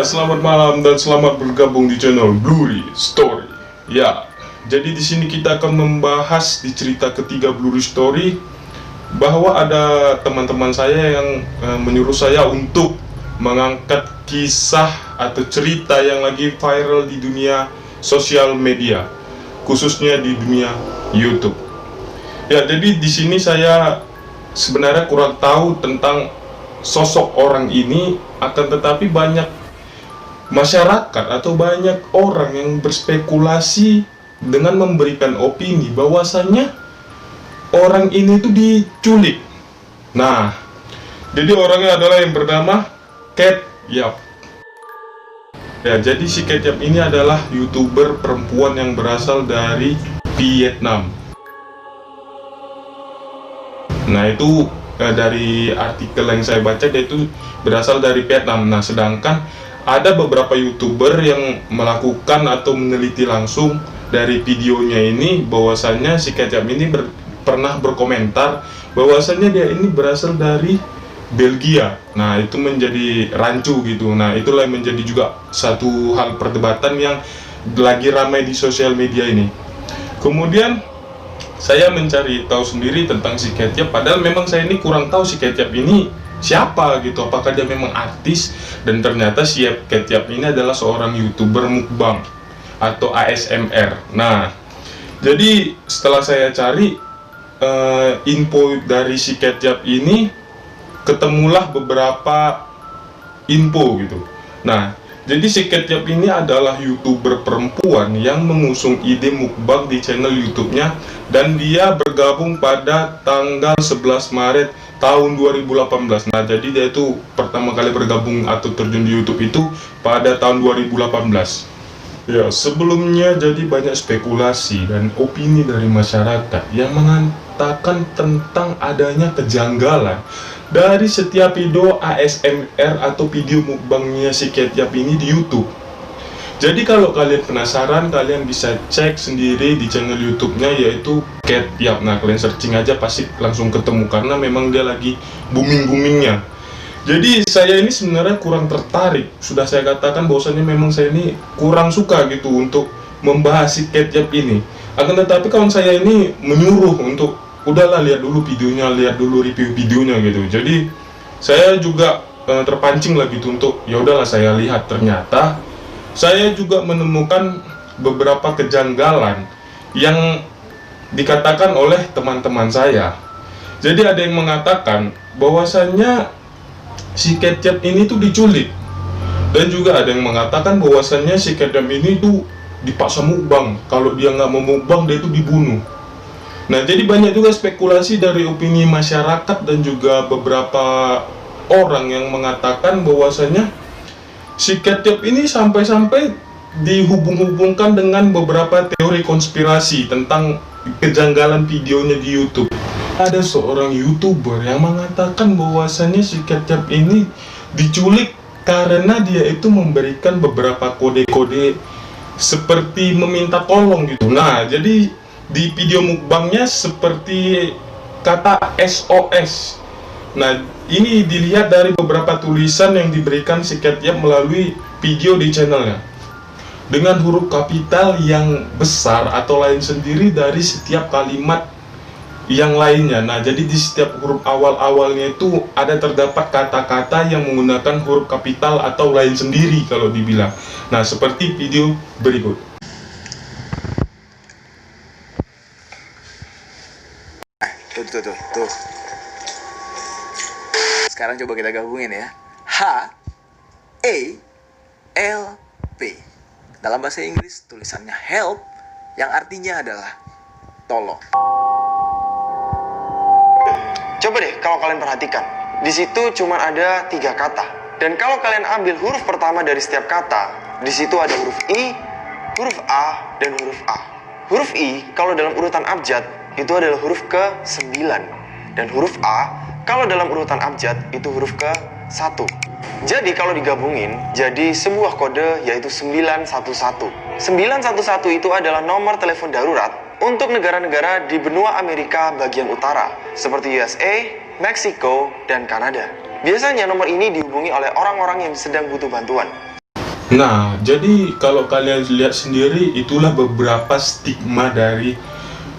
selamat malam dan selamat bergabung di channel Blurry Story. Ya, jadi di sini kita akan membahas di cerita ketiga Blurry Story bahwa ada teman-teman saya yang menyuruh saya untuk mengangkat kisah atau cerita yang lagi viral di dunia sosial media, khususnya di dunia YouTube. Ya, jadi di sini saya sebenarnya kurang tahu tentang sosok orang ini, akan tetapi banyak masyarakat atau banyak orang yang berspekulasi dengan memberikan opini bahwasannya orang ini tuh diculik. Nah, jadi orangnya adalah yang bernama Cat Yap. Ya, jadi si Cat Yap ini adalah YouTuber perempuan yang berasal dari Vietnam. Nah, itu dari artikel yang saya baca, dia itu berasal dari Vietnam. Nah, sedangkan ada beberapa YouTuber yang melakukan atau meneliti langsung dari videonya ini bahwasannya si Cat Yap ini pernah berkomentar bahwasannya dia ini berasal dari Belgia. Nah, itu menjadi rancu gitu. Nah, itulah yang menjadi juga satu hal perdebatan yang lagi ramai di sosial media ini. Kemudian saya mencari tahu sendiri tentang si Cat Yap, padahal memang saya ini kurang tahu si Cat Yap ini siapa gitu, apakah dia memang artis. Dan ternyata si Cat Yap ini adalah seorang YouTuber mukbang atau ASMR. Nah, jadi setelah saya cari info dari si Cat Yap ini, ketemulah beberapa info gitu. Nah, jadi si Cat Yap ini adalah YouTuber perempuan yang mengusung ide mukbang di channel YouTube-nya, dan dia bergabung pada tanggal 11 Maret tahun 2018. Nah, jadi dia itu pertama kali bergabung atau terjun di YouTube itu pada tahun 2018. Ya, sebelumnya jadi banyak spekulasi dan opini dari masyarakat yang mengatakan tentang adanya kejanggalan dari setiap video ASMR atau video mukbangnya si Cat Yap ini di YouTube. Jadi kalau kalian penasaran, kalian bisa cek sendiri di channel YouTube-nya, yaitu Cat Yap. Nah, kalian searching aja pasti langsung ketemu, karena memang dia lagi booming-boomingnya. Jadi saya ini sebenarnya kurang tertarik. Sudah saya katakan bahwasannya memang saya ini kurang suka gitu untuk membahas si Cat Yap ini. Akan tetapi kawan saya ini menyuruh untuk udahlah, lihat dulu videonya, lihat dulu review videonya gitu. Jadi saya juga terpancing lah gitu untuk ya udahlah saya lihat. Ternyata saya juga menemukan beberapa kejanggalan yang dikatakan oleh teman-teman saya. Jadi ada yang mengatakan bahwasannya si Cat Yap ini tuh diculik, dan juga ada yang mengatakan bahwasannya si Cat Yap ini tuh dipaksa mukbang. Kalau dia nggak mau mukbang, dia itu dibunuh. Nah, jadi banyak juga spekulasi dari opini masyarakat dan juga beberapa orang yang mengatakan bahwasannya si Cat Yap ini sampai-sampai dihubung-hubungkan dengan beberapa teori konspirasi tentang kejanggalan videonya di YouTube. Ada seorang YouTuber yang mengatakan bahwasannya si Cat Yap ini diculik karena dia itu memberikan beberapa kode-kode seperti meminta tolong gitu. Nah, jadi di video mukbangnya seperti kata SOS. Nah, ini dilihat dari beberapa tulisan yang diberikan si Cat Yap melalui video di channelnya, dengan huruf kapital yang besar atau lain sendiri dari setiap kalimat yang lainnya. Nah, jadi di setiap huruf awal-awalnya itu ada terdapat kata-kata yang menggunakan huruf kapital atau lain sendiri kalau dibilang. Nah, seperti video berikut. Tuh. Sekarang coba kita gabungin ya. HALP. Dalam bahasa Inggris tulisannya help, yang artinya adalah tolong. Coba deh kalau kalian perhatikan, di situ cuma ada 3 kata. Dan kalau kalian ambil huruf pertama dari setiap kata, di situ ada huruf I, huruf A, dan huruf A. Huruf I kalau dalam urutan abjad itu adalah huruf ke-9, dan huruf A kalau dalam urutan abjad itu huruf ke-1. Jadi kalau digabungin jadi sebuah kode, yaitu 911. 911 itu adalah nomor telepon darurat untuk negara-negara di benua Amerika bagian utara seperti USA, Meksiko, dan Kanada. Biasanya nomor ini dihubungi oleh orang-orang yang sedang butuh bantuan. Nah, jadi kalau kalian lihat sendiri, itulah beberapa stigma dari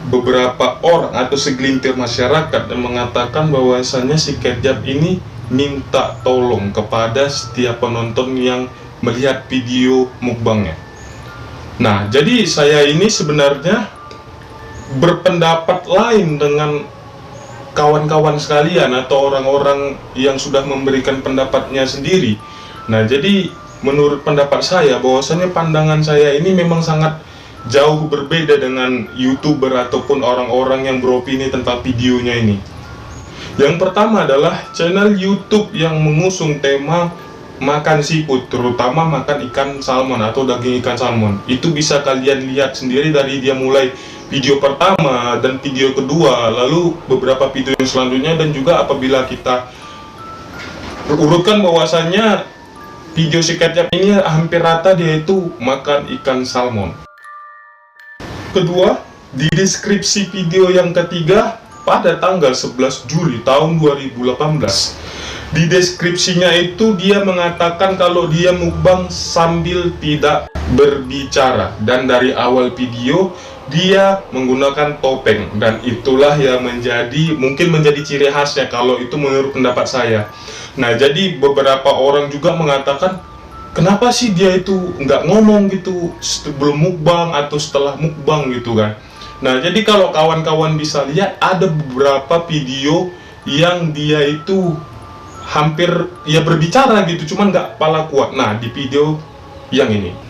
beberapa orang atau segelintir masyarakat yang mengatakan bahwasannya si Ketchup ini minta tolong kepada setiap penonton yang melihat video mukbangnya. Nah, jadi saya ini sebenarnya berpendapat lain dengan kawan-kawan sekalian atau orang-orang yang sudah memberikan pendapatnya sendiri. Nah, jadi menurut pendapat saya bahwasannya pandangan saya ini memang sangat jauh berbeda dengan YouTuber ataupun orang-orang yang beropini tentang videonya ini. Yang pertama adalah channel YouTube yang mengusung tema makan seafood, terutama makan ikan salmon atau daging ikan salmon. Itu bisa kalian lihat sendiri dari dia mulai video pertama dan video kedua, lalu beberapa video yang selanjutnya, dan juga apabila kita urutkan bahwasannya video si Ketchup ini hampir rata dia itu makan ikan salmon. Kedua, di deskripsi video yang ketiga pada tanggal 11 Juli tahun 2018, di deskripsinya itu dia mengatakan kalau dia mukbang sambil tidak berbicara, dan dari awal video dia menggunakan topeng, dan itulah yang mungkin menjadi ciri khasnya kalau itu menurut pendapat saya. Nah, jadi beberapa orang juga mengatakan kenapa sih dia itu nggak ngomong gitu sebelum mukbang atau setelah mukbang gitu kan. Nah, jadi kalau kawan-kawan bisa lihat ada beberapa video yang dia itu hampir ya berbicara gitu, cuman nggak pala kuat. Nah, di video yang ini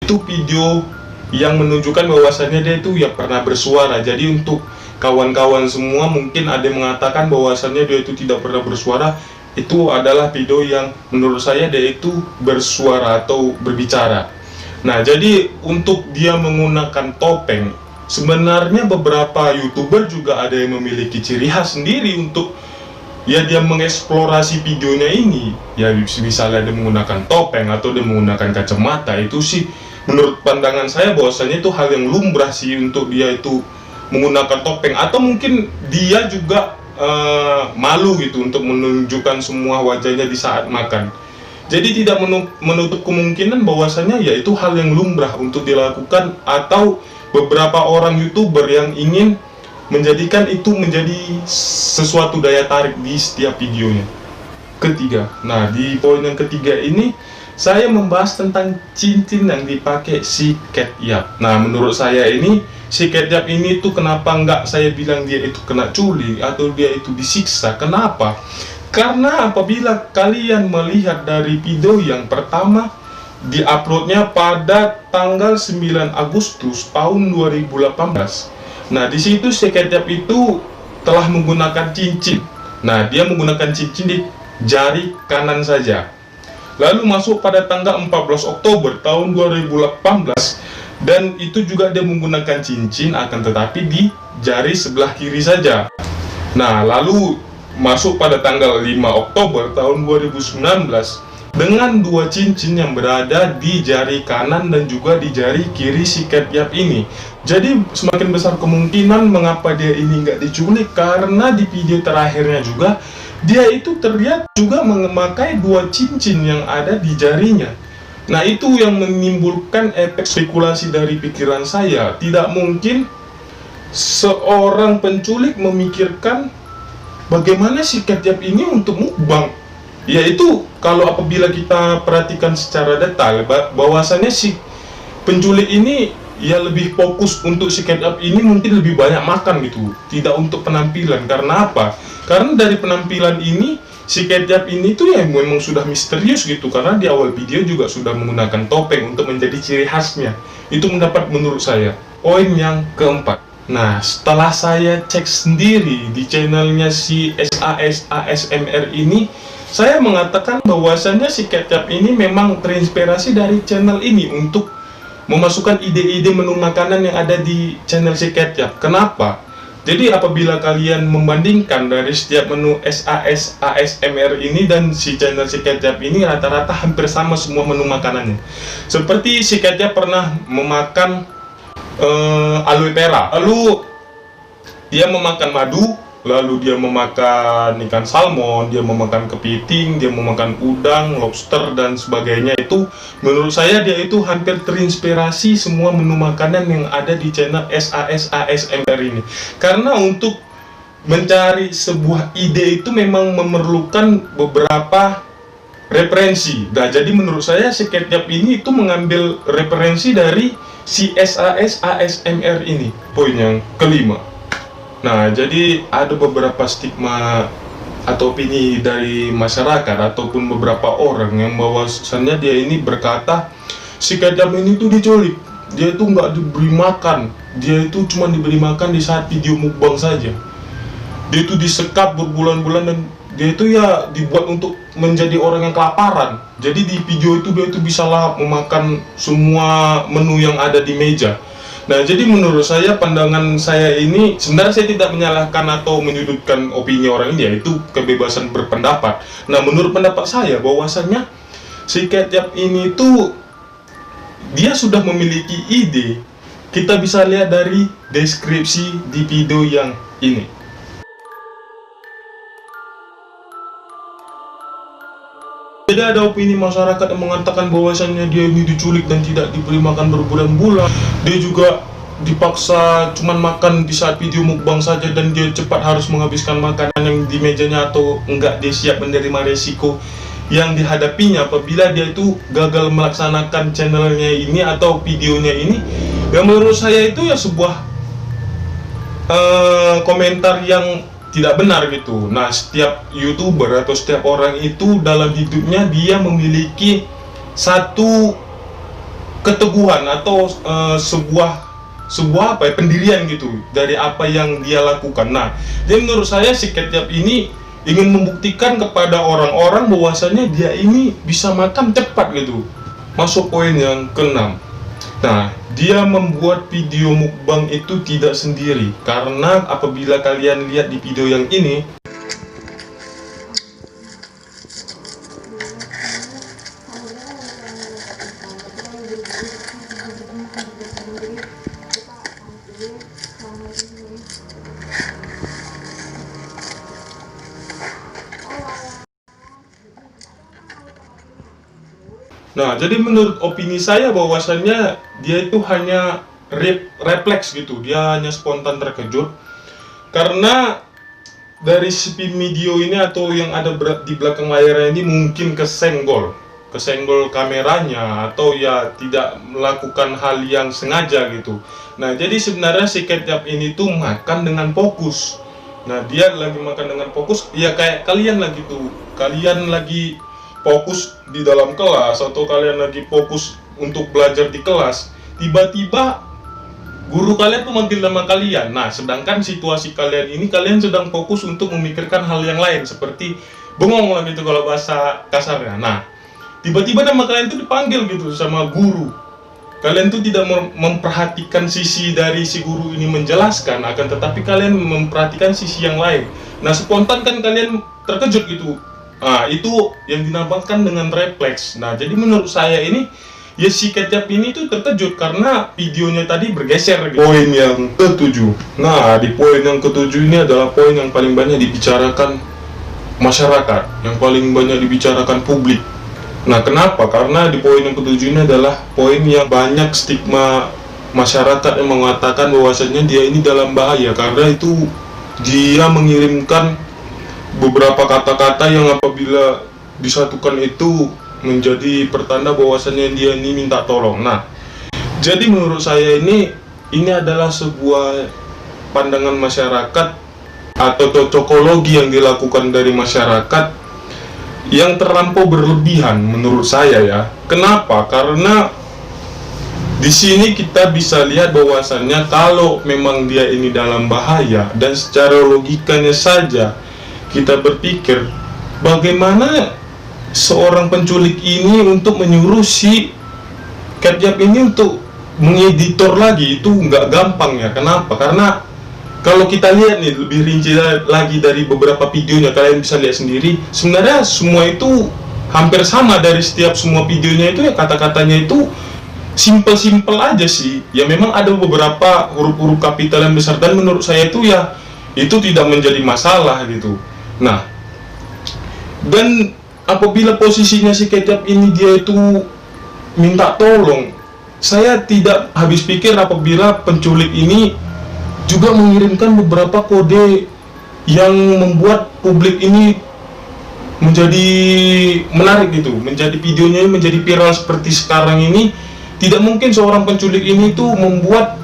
itu video yang menunjukkan bahwasannya dia itu ya pernah bersuara. Jadi untuk kawan-kawan semua mungkin ada yang mengatakan bahwasannya dia itu tidak pernah bersuara, itu adalah video yang menurut saya dia itu bersuara atau berbicara. Nah, jadi untuk dia menggunakan topeng, sebenarnya beberapa YouTuber juga ada yang memiliki ciri khas sendiri untuk ya dia mengeksplorasi videonya ini. Ya misalnya dia menggunakan topeng atau dia menggunakan kacamata, itu sih menurut pandangan saya bahwasanya itu hal yang lumrah sih untuk dia itu menggunakan topeng, atau mungkin dia juga malu gitu untuk menunjukkan semua wajahnya di saat makan. Jadi tidak menutup kemungkinan bahwasanya ya itu hal yang lumrah untuk dilakukan, atau beberapa orang YouTuber yang ingin menjadikan itu menjadi sesuatu daya tarik di setiap videonya. Ketiga, nah di poin yang ketiga ini saya membahas tentang cincin yang dipakai si Ketchup. Nah, menurut saya ini si Ketchup ini tuh kenapa nggak saya bilang dia itu kena culik atau dia itu disiksa? Kenapa? Karena apabila kalian melihat dari video yang pertama diuploadnya pada tanggal 9 Agustus tahun 2018. Nah, di situ si Ketchup itu telah menggunakan cincin. Nah, dia menggunakan cincin di jari kanan saja. Lalu masuk pada tanggal 14 Oktober tahun 2018, dan itu juga dia menggunakan cincin akan tetapi di jari sebelah kiri saja. Nah, lalu masuk pada tanggal 5 Oktober tahun 2019 dengan dua cincin yang berada di jari kanan dan juga di jari kiri si Ketchup ini. Jadi semakin besar kemungkinan mengapa dia ini nggak diculik, karena di video terakhirnya juga dia itu terlihat juga memakai dua cincin yang ada di jarinya. Nah, itu yang menimbulkan efek spekulasi dari pikiran saya. Tidak mungkin seorang penculik memikirkan bagaimana si Ketchup ini untuk mukbang. Yaitu kalau apabila kita perhatikan secara detail bahwasannya si penculik ini ya lebih fokus untuk si Ketchup ini mungkin lebih banyak makan gitu, tidak untuk penampilan. Karena apa? Karena dari penampilan ini si Ketchup ini tuh ya memang sudah misterius gitu, karena di awal video juga sudah menggunakan topeng untuk menjadi ciri khasnya. Itu mendapat menurut saya. Poin yang keempat, nah setelah saya cek sendiri di channelnya si SAS ASMR ini, saya mengatakan bahwasannya si Ketchup ini memang terinspirasi dari channel ini untuk memasukkan ide-ide menu makanan yang ada di channel si Ketchup. Kenapa? Jadi apabila kalian membandingkan dari setiap menu SAS ASMR ini dan si channel si Ketchup ini, rata-rata hampir sama semua menu makanannya. Seperti si Ketchup pernah memakan aloe vera, lalu dia memakan madu, lalu dia memakan ikan salmon, dia memakan kepiting, dia memakan udang, lobster, dan sebagainya. Itu menurut saya dia itu hampir terinspirasi semua menu makanan yang ada di channel SAS ASMR ini. Karena untuk mencari sebuah ide itu memang memerlukan beberapa referensi. Nah, jadi menurut saya si Ketchup ini itu mengambil referensi dari si SAS ASMR ini. Poin yang kelima. Nah, jadi ada beberapa stigma atau opini dari masyarakat ataupun beberapa orang yang bahwasannya dia ini berkata si Ketchup ini tuh diculik, dia itu nggak diberi makan, dia itu cuma diberi makan di saat video mukbang saja. Dia itu disekap berbulan-bulan dan dia itu ya dibuat untuk menjadi orang yang kelaparan. Jadi di video itu dia itu bisa lahap memakan semua menu yang ada di meja. Nah, jadi menurut saya, pandangan saya ini, sebenarnya saya tidak menyalahkan atau menyudutkan opini orang ini, yaitu kebebasan berpendapat. Nah, menurut pendapat saya, bahwasannya si Ketchup ini tuh dia sudah memiliki ide. Kita bisa lihat dari deskripsi di video yang ini. Jadi ada opini masyarakat yang mengatakan bahwasannya dia ini diculik dan tidak diberi makan berbulan-bulan. Dia juga dipaksa cuman makan di saat video mukbang saja, dan dia cepat harus menghabiskan makanan yang di mejanya atau enggak dia siap menerima resiko yang dihadapinya apabila dia itu gagal melaksanakan channelnya ini atau videonya ini. Yang menurut saya itu ya sebuah komentar yang tidak benar gitu. Nah, setiap YouTuber atau setiap orang itu dalam hidupnya dia memiliki satu keteguhan atau sebuah apa ya, pendirian gitu dari apa yang dia lakukan. Nah, jadi menurut saya si Ketchup ini ingin membuktikan kepada orang-orang bahwasanya dia ini bisa makan cepat gitu. Masuk poin yang keenam. Nah, dia membuat video mukbang itu tidak sendiri, karena apabila kalian lihat di video yang ini, nah, jadi menurut opini saya bahwasannya dia itu hanya refleks gitu, dia hanya spontan terkejut karena dari spin video ini atau yang ada di belakang layar ini mungkin kesenggol kameranya atau ya tidak melakukan hal yang sengaja gitu. Nah, jadi sebenarnya si Ketchup ini tuh makan dengan fokus. Nah, dia lagi makan dengan fokus, ya kayak kalian lagi tuh, kalian lagi fokus di dalam kelas atau kalian lagi fokus untuk belajar di kelas, tiba-tiba guru kalian tuh manggil nama kalian. Nah, sedangkan situasi kalian ini kalian sedang fokus untuk memikirkan hal yang lain seperti bengong lah gitu kalau bahasa kasarnya. Nah, tiba-tiba nama kalian tuh dipanggil gitu sama guru. Kalian tuh tidak memperhatikan sisi dari si guru ini menjelaskan, akan tetapi kalian memperhatikan sisi yang lain. Nah, spontan kan kalian terkejut gitu. Nah, itu yang dinamakan dengan refleks. Nah, jadi menurut saya ini, ya si Ketchup ini tuh terkejut karena videonya tadi bergeser gitu. Poin yang ketujuh. Nah, di poin yang ketujuh ini adalah poin yang paling banyak dibicarakan masyarakat, yang paling banyak dibicarakan publik. Nah, kenapa? Karena di poin yang ketujuh ini adalah poin yang banyak stigma masyarakat yang mengatakan bahwasanya dia ini dalam bahaya karena itu dia mengirimkan beberapa kata-kata yang apabila disatukan itu menjadi pertanda bahwasannya dia ini minta tolong. Nah, jadi menurut saya ini adalah sebuah pandangan masyarakat atau cocokologi yang dilakukan dari masyarakat yang terlampau berlebihan menurut saya ya. Kenapa? Karena di sini kita bisa lihat bahwasannya kalau memang dia ini dalam bahaya dan secara logikanya saja kita berpikir bagaimana seorang penculik ini untuk menyuruh si Ketchup ini untuk mengeditor lagi, itu nggak gampang ya. Kenapa? Karena kalau kita lihat nih lebih rinci lagi dari beberapa videonya, kalian bisa lihat sendiri, sebenarnya semua itu hampir sama dari setiap semua videonya itu ya, kata-katanya itu simple-simple aja sih. Ya memang ada beberapa huruf-huruf kapital yang besar dan menurut saya itu ya itu tidak menjadi masalah gitu. Nah, dan apabila posisinya si Ketchup ini dia itu minta tolong, saya tidak habis pikir apabila penculik ini juga mengirimkan beberapa kode yang membuat publik ini menjadi menarik gitu, menjadi videonya menjadi viral seperti sekarang ini. Tidak mungkin seorang penculik ini tuh membuat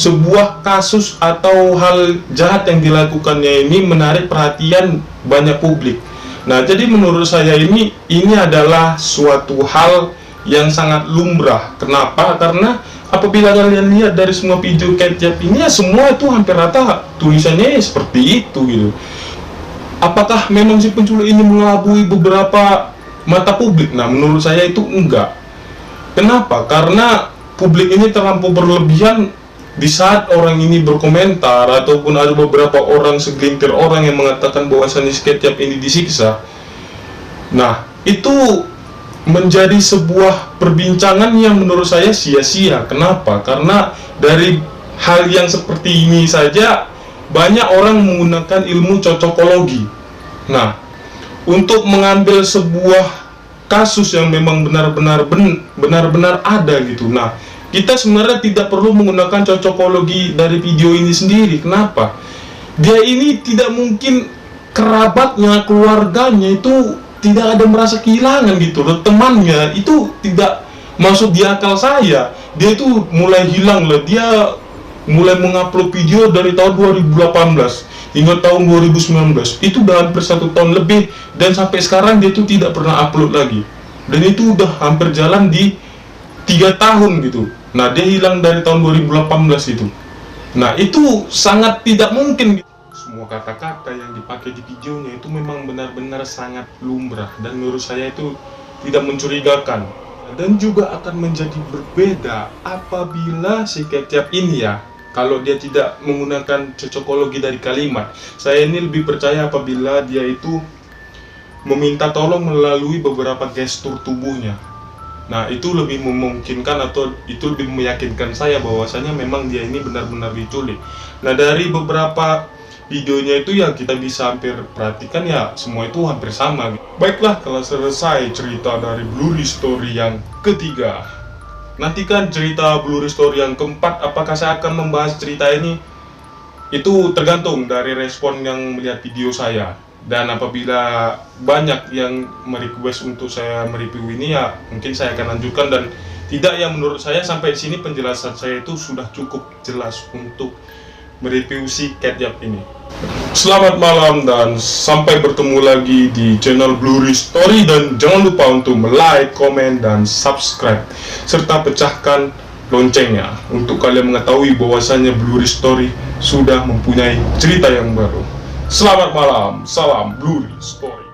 sebuah kasus atau hal jahat yang dilakukannya ini menarik perhatian banyak publik. Nah, jadi menurut saya ini adalah suatu hal yang sangat lumrah. Kenapa? Karena apabila kalian lihat dari semua video Ketchup ini ya semua itu hampir rata tulisannya seperti itu gitu. Apakah memang si penculik ini mengelabui beberapa mata publik? Nah, menurut saya itu enggak. Kenapa? Karena publik ini terlampau berlebihan di saat orang ini berkomentar ataupun ada beberapa orang, segelintir orang yang mengatakan bahwasannya si Ketchup ini disiksa. Nah, itu menjadi sebuah perbincangan yang menurut saya sia-sia. Kenapa? Karena dari hal yang seperti ini saja banyak orang menggunakan ilmu cocokologi. Nah, untuk mengambil sebuah kasus yang memang benar-benar ada gitu. Nah, kita sebenarnya tidak perlu menggunakan cocokologi dari video ini sendiri. Kenapa? Dia ini tidak mungkin kerabatnya, keluarganya itu tidak ada merasa kehilangan gitu loh. Temannya itu tidak masuk di akal saya. Dia itu mulai hilang lah. Dia mulai mengupload video dari tahun 2018 hingga tahun 2019. Itu udah hampir 1 tahun lebih, dan sampai sekarang dia itu tidak pernah upload lagi. Dan itu udah hampir jalan di 3 tahun gitu. Nah, dia hilang dari tahun 2018 itu. Nah, itu sangat tidak mungkin. Semua kata-kata yang dipakai di videonya itu memang benar-benar sangat lumrah, dan menurut saya itu tidak mencurigakan. Dan juga akan menjadi berbeda apabila si Ketchup ini ya, kalau dia tidak menggunakan cocokologi dari kalimat. Saya ini lebih percaya apabila dia itu meminta tolong melalui beberapa gestur tubuhnya. Nah, itu lebih memungkinkan atau itu lebih meyakinkan saya bahwasanya memang dia ini benar-benar diculik. Nah, dari beberapa videonya itu ya kita bisa hampir perhatikan ya semua itu hampir sama. Baiklah, telah selesai cerita dari Blurry Story yang ketiga. Nantikan cerita Blurry Story yang keempat. Apakah saya akan membahas cerita ini? Itu tergantung dari respon yang melihat video saya. Dan apabila banyak yang merequest untuk saya mereview ini ya mungkin saya akan lanjutkan, dan tidak ya menurut saya sampai sini penjelasan saya itu sudah cukup jelas untuk mereview si Ketchup ini. Selamat malam dan sampai bertemu lagi di channel Blurry Story, dan jangan lupa untuk like, komen, dan subscribe serta pecahkan loncengnya untuk kalian mengetahui bahwasannya Blurry Story sudah mempunyai cerita yang baru. Selamat malam, salam Blurry Story.